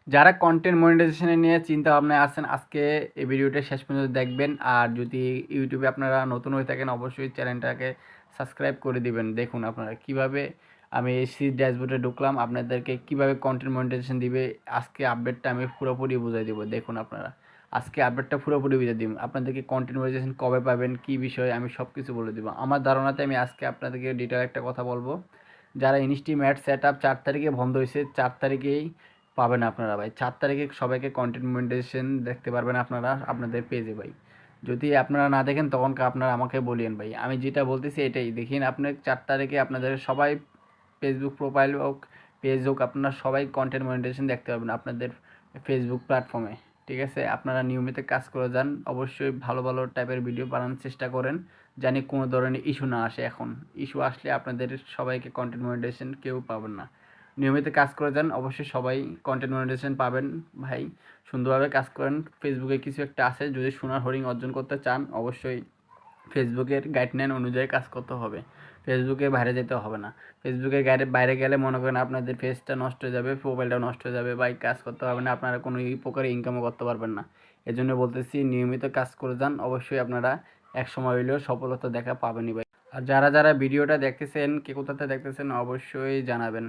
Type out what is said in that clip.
যারা content monetization নিয়ে চিন্তা ভাবনায় আছেন আজকে এই ভিডিওটা শেষ পর্যন্ত দেখবেন। আর যদি ইউটিউবে আপনারা নতুন হয়ে থাকেন অবশ্যই চ্যানেলটাকে সাবস্ক্রাইব করে দিবেন। দেখুন আপনারা কিভাবে আমি এই সি ড্যাশবোর্ডে ঢুকলাম, আপনাদেরকে কিভাবে কন্টেন্ট মনিটাইজেশন দিবে আজকে আপডেটটা আমি পুরোপুরি বুঝাই দেবো। দেখুন আপনারা আজকে আপডেটটা পুরোপুরি বুঝে দিব, আপনাদেরকে কন্টেন্ট মনিটাইজেশন কবে পাবেন, কী বিষয়ে আমি সব কিছু বলে দেবো। আমার ধারণাতে আমি আজকে আপনাদেরকে ডিটেল একটা কথা বলবো। যারা ইনস্টিমেট সেট আপ 4 তারিখে বন্ধ হয়েছে, 4 তারিখেই পাবেন আপনারা ভাই। 4 তারিখে সবাইকে কন্টেন্ট মনিটাইজেশন দেখতে পারবেন আপনারা আপনাদের পেজে ভাই। যদি আপনারা না দেখেন তখন আপনারা আমাকে বলিয়েন ভাই, আমি যেটা বলতেছি এটাই দেখেন। আপনি 4 তারিখে আপনাদের সবাই ফেসবুক প্রোফাইল হোক, পেজ হোক, আপনারা সবাই কন্টেন্ট মনিটাইজেশন দেখতে পাবেন আপনাদের ফেসবুক প্ল্যাটফর্মে। ঠিক আছে, আপনারা নিয়মিত কাজ করে যান, অবশ্যই ভালো ভালো টাইপের ভিডিও বানানোর চেষ্টা করেন, জানি কোনো ধরনের ইস্যু না আসে। এখন ইস্যু আসলে আপনাদের সবাইকে কন্টেন্ট মনিটাইজেশন কেউ পাবেন না। নিয়মিত কাজ করে যান, অবশ্যই সবাই কন্টেন্ট মনিটাইজেশন পাবেন ভাই। সুন্দরভাবে কাজ করেন। ফেসবুকে কিছু একটা আছে, যদি সোনার হরিণ অর্জন করতে চান অবশ্যই ফেসবুকের গাইডলাইন অনুযায়ী কাজ করতে হবে, ফেসবুকে বাইরে যেতে হবে না। ফেসবুকের বাইরে গেলে মনে করেন আপনাদের ফেসটা নষ্ট হয়ে যাবে, প্রোফাইলটা নষ্ট হয়ে যাবে, বা কাজ করতে পারবেন না, আপনারা কোনো এই প্রকারে ইনকামও করতে পারবেন না। এজন্য বলতেছি নিয়মিত কাজ করে যান, অবশ্যই আপনারা এক সময় হইলেও সফলতা দেখা পাবেনই ভাই। আর যারা যারা ভিডিওটা দেখতেছেন, কে কোথাতে দেখতেছেন অবশ্যই জানাবেন।